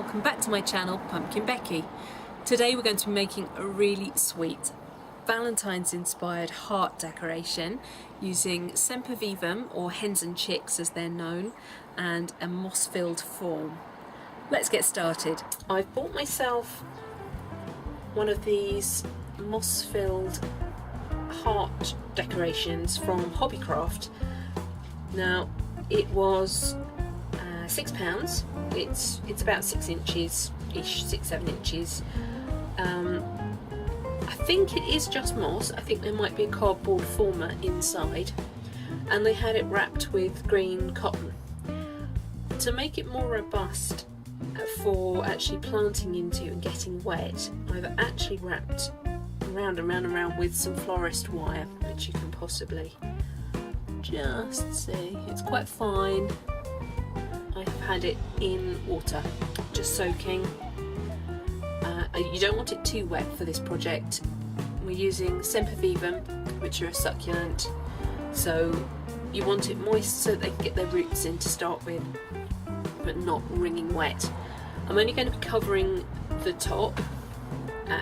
welcome back to my channel, PumpkinBecki. Today we're going to be making a really sweet Valentine's inspired heart decoration using Sempervivum, or hens and chicks as they're known, and a moss filled form. Let's get started. I've bought myself one of these moss filled heart decorations from Hobbycraft. Now it was £6. It's about 6 inches ish, 6-7 inches. I think it is just moss. I think there might be a cardboard former inside, and they had it wrapped with green cotton. To make it more robust for actually planting into and getting wet, I've actually wrapped around and round and round with some florist wire, which you can possibly just see. It's quite fine. I have had it in water, just soaking. You don't want it too wet for this project. We're using Sempervivum, which are a succulent, so you want it moist so they can get their roots in to start with, but not wringing wet. I'm only going to be covering the top.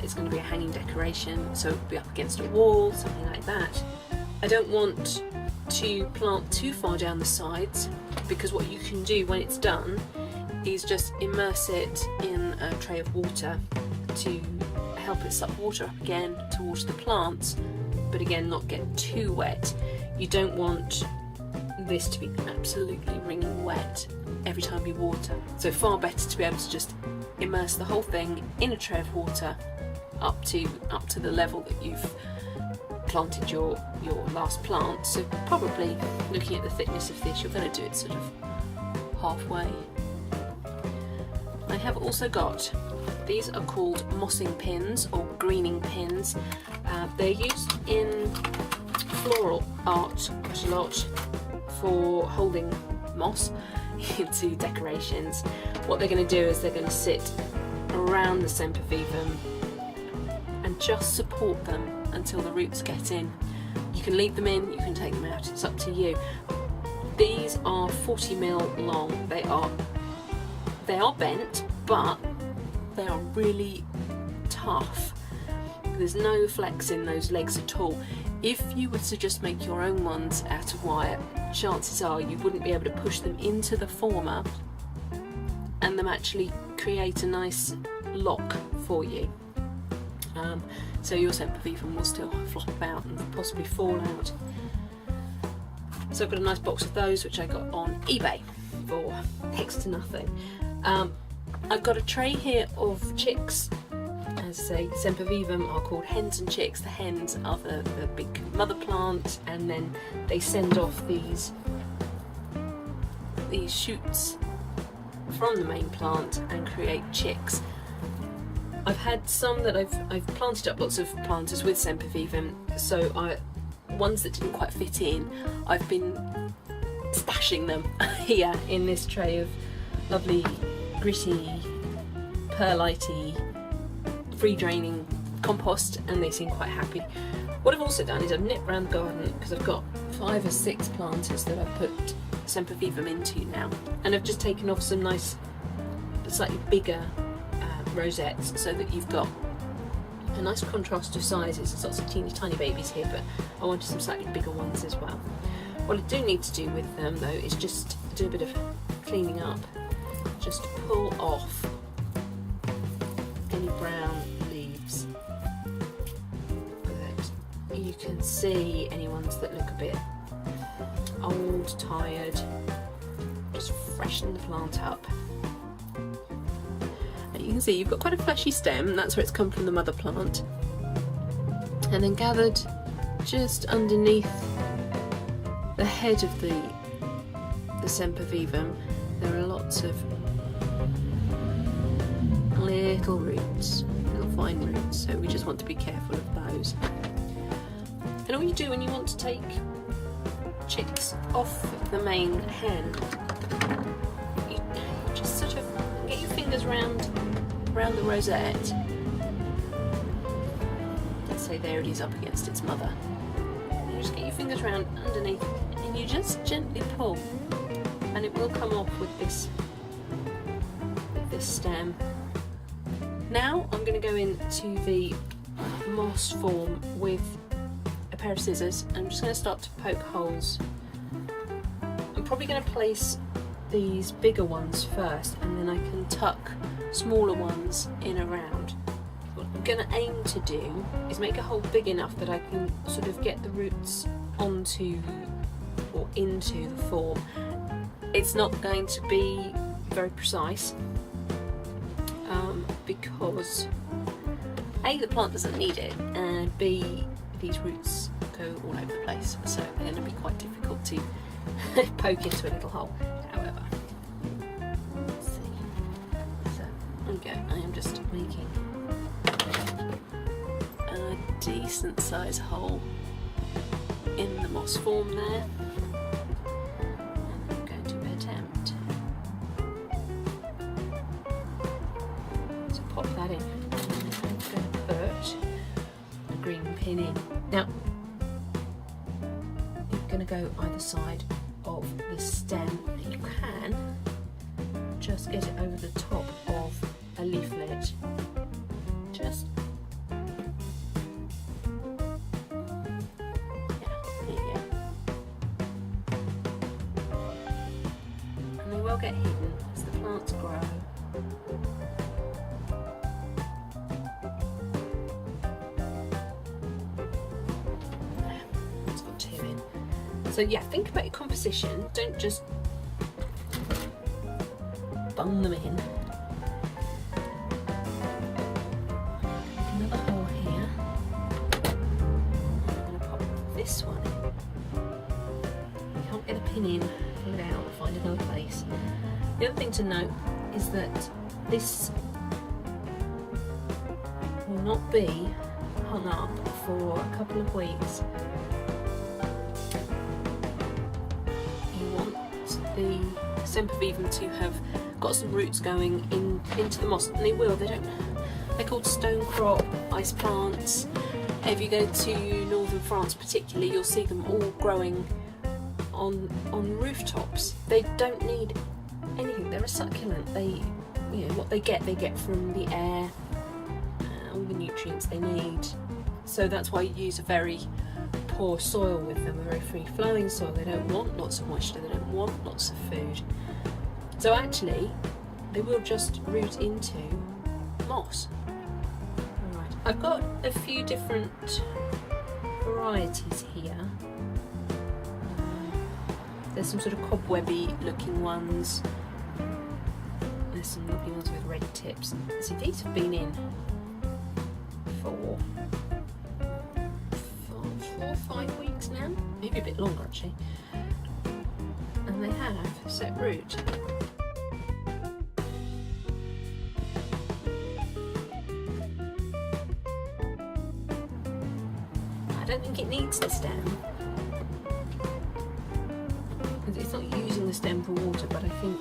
It's going to be a hanging decoration, so it'll be up against a wall, something like that. I don't want to plant too far down the sides, because what you can do when it's done is just immerse it in a tray of water to help it suck water up again to water the plants, but again not get too wet. You don't want this to be absolutely wringing wet every time you water, so far better to be able to just immerse the whole thing in a tray of water up to the level that you've planted your last plant. So probably looking at the thickness of this, you're going to do it sort of halfway. I have also got, these are called mossing pins or greening pins. They're used in floral art quite a lot for holding moss into decorations. What they're going to do is they're going to sit around the Sempervivum and just support them until the roots get in. You can leave them in, you can take them out, it's up to you. These are 40mm long. They are bent, but they are really tough. There's no flex in those legs at all. If you were to just make your own ones out of wire, chances are you wouldn't be able to push them into the former and them actually create a nice lock for you. So your Sempervivum will still flop about and possibly fall out. So I've got a nice box of those, which I got on eBay for next to nothing. I've got a tray here of chicks. As I say, Sempervivum are called hens and chicks. The hens are the big mother plant, and then they send off these shoots from the main plant and create chicks. I've had some that I've planted up lots of planters with Sempervivum, so ones that didn't quite fit in, I've been stashing them here in this tray of lovely gritty, perlitey, free draining compost, and they seem quite happy. What I've also done is I've nipped around the garden, because I've got 5 or 6 planters that I've put Sempervivum into now, and I've just taken off some nice, slightly bigger rosettes, so that you've got a nice contrast of sizes. There's lots of teeny tiny babies here, but I wanted some slightly bigger ones as well. What I do need to do with them though is just do a bit of cleaning up, just pull off any brown leaves. You can see any ones that look a bit old, tired, just freshen the plant up. You can see you've got quite a fleshy stem, that's where it's come from the mother plant. And then gathered just underneath the head of the Sempervivum, there are lots of little roots, little fine roots, so we just want to be careful of those. And all you do when you want to take chicks off the main hen, you just sort of get your fingers around the rosette. Let's say there it is up against its mother. You just get your fingers around underneath and you just gently pull, and it will come off with this this stem. Now I'm going to go into the moss form with a pair of scissors. I'm just going to start to poke holes. I'm probably going to place these bigger ones first, and then I can tuck smaller ones in around. What I'm going to aim to do is make a hole big enough that I can sort of get the roots onto or into the form. It's not going to be very precise because A, the plant doesn't need it, and B, these roots go all over the place, so they're going to be quite difficult to poke into a little hole. However, let's see. So there we go. I am just making a decent size hole in the moss form there. And I'm going to attempt to pop that in. I'm going to put a green pin in. Now, you're going to go either side of the stem. You can just get it over the top of a leaflet. Just will get hidden as the plants grow. It's got two in. So yeah, think about your composition. Don't just bung them in. Another hole here. I'm going to pop this one in. You can't get a pin in. Pull it out, find another place. The other thing to note is that this will not be hung up for a couple of weeks. You want the Sempervivum to have got some roots going into the moss, and they will. They're called stone crop ice plants. If you go to northern France particularly, you'll see them all growing on rooftops. They don't need anything. They're a succulent. What they get from the air, all the nutrients they need. So that's why you use a very poor soil with them, a very free-flowing soil. They don't want lots of moisture. They don't want lots of food. So actually, they will just root into moss. All right. I've got a few different varieties here. There's some sort of cobwebby looking ones. There's some lovely ones with red tips. See, these have been in for 4 or 5 weeks now, maybe a bit longer actually. And they have set root. I don't think it needs the stem. It's not using the stem for water, but I think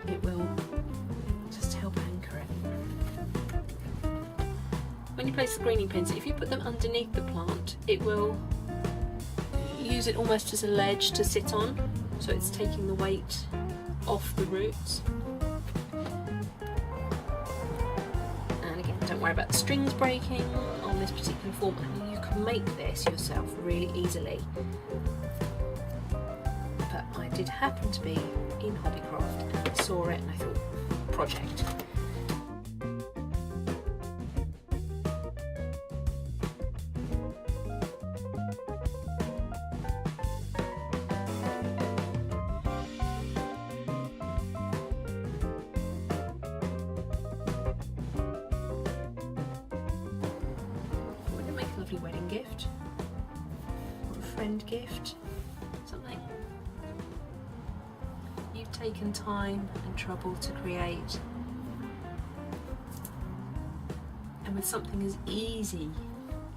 it will just help anchor it. When you place the greening pins, if you put them underneath the plant, it will use it almost as a ledge to sit on, so it's taking the weight off the roots. And again, don't worry about the strings breaking on this particular form. I mean, you can make this yourself really easily. I did happen to be in Hobbycraft and I saw it and I thought, project. We're going to make a lovely wedding gift or a friend gift, something you've taken time and trouble to create, and with something as easy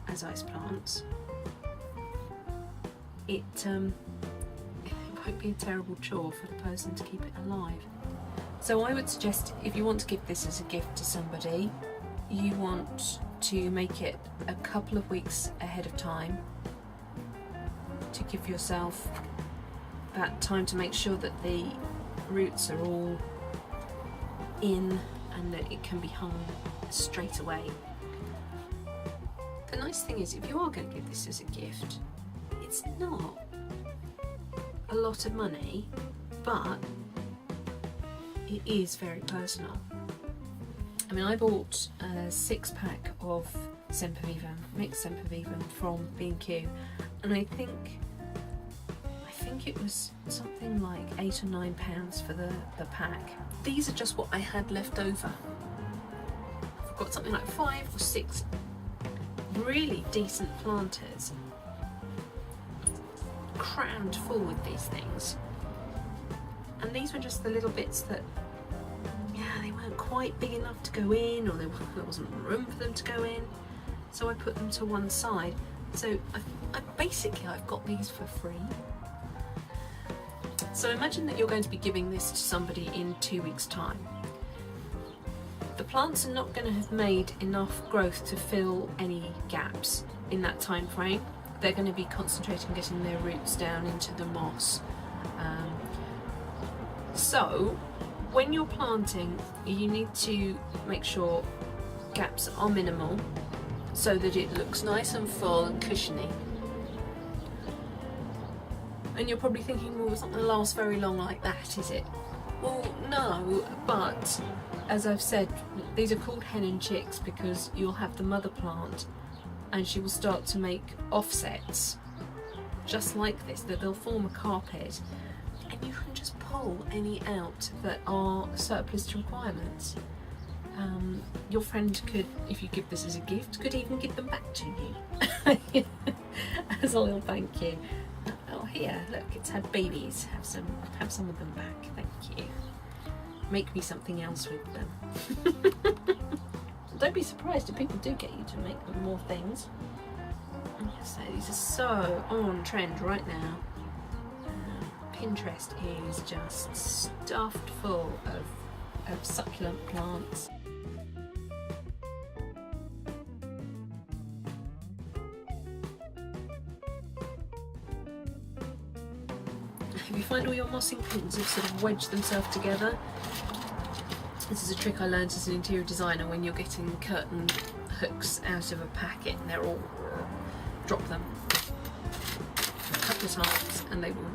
as ice plants, it won't be a terrible chore for the person to keep it alive. So I would suggest, if you want to give this as a gift to somebody, you want to make it a couple of weeks ahead of time to give yourself that time to make sure that the roots are all in and that it can be hung straight away. The nice thing is, if you are going to give this as a gift, it's not a lot of money, but it is very personal. I mean, I bought a 6-pack of Sempervivum, mixed Sempervivum from B&Q, and I think it was something like £8 or £9 for the pack. These are just what I had left over. I've got something like 5 or 6 really decent planters crammed full with these things, and these were just the little bits that, yeah, they weren't quite big enough to go in, or there wasn't room for them to go in, so I put them to one side. So I've got these for free. So imagine that you're going to be giving this to somebody in 2 weeks' time. The plants are not going to have made enough growth to fill any gaps in that time frame. They're going to be concentrating on getting their roots down into the moss. So when you're planting, you need to make sure gaps are minimal so that it looks nice and full and cushiony. And you're probably thinking, well, it's not going to last very long like that, is it? Well, no, but as I've said, these are called hen and chicks because you'll have the mother plant and she will start to make offsets just like this, that they'll form a carpet, and you can just pull any out that are surplus to requirements. Your friend could, if you give this as a gift, could even give them back to you as a little thank you. Oh, here, look, it's had babies. Have some of them back. Thank you. Make me something else with them. Don't be surprised if people do get you to make them more things. So these are so on trend right now. Pinterest is just stuffed full of succulent plants. If you find all your mossing pins have sort of wedged themselves together, this is a trick I learned as an interior designer when you're getting curtain hooks out of a packet and they're all, drop them a couple of times and they will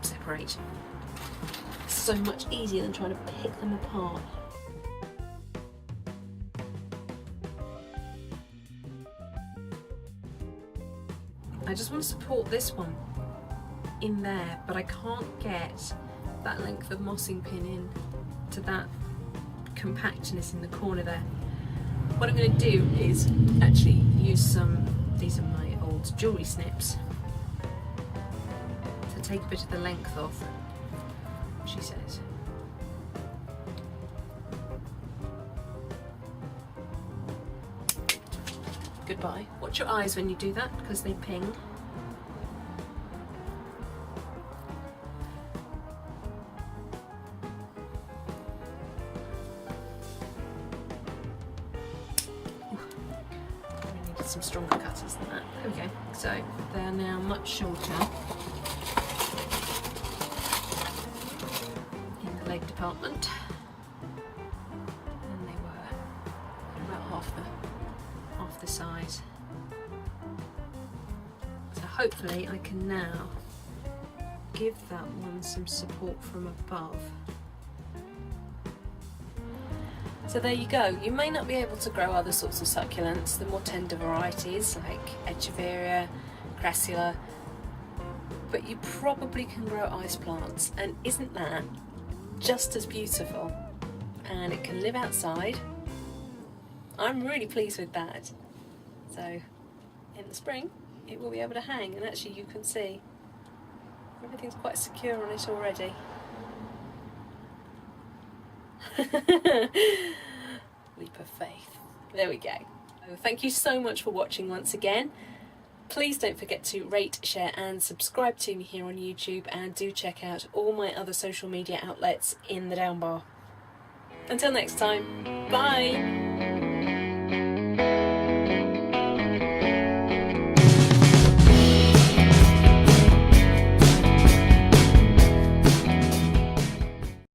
separate. It's so much easier than trying to pick them apart. I just want to support this one in there, but I can't get that length of mossing pin in to that compactness in the corner there. What I'm going to do is actually use some, these are my old jewellery snips, to take a bit of the length off, she says. Goodbye. Watch your eyes when you do that because they ping. Some stronger cutters than that. There we go. So they're now much shorter in the leg department, and they were about half the size. So hopefully I can now give that one some support from above. So there you go. You may not be able to grow other sorts of succulents, the more tender varieties like Echeveria, Crassula, but you probably can grow ice plants, and isn't that just as beautiful? And it can live outside. I'm really pleased with that. So in the spring it will be able to hang, and actually you can see everything's quite secure on it already. Leap of faith. There we go. Thank you so much for watching once again. Please don't forget to rate, share and subscribe to me here on YouTube, and do check out all my other social media outlets in the down bar. Until next time, bye!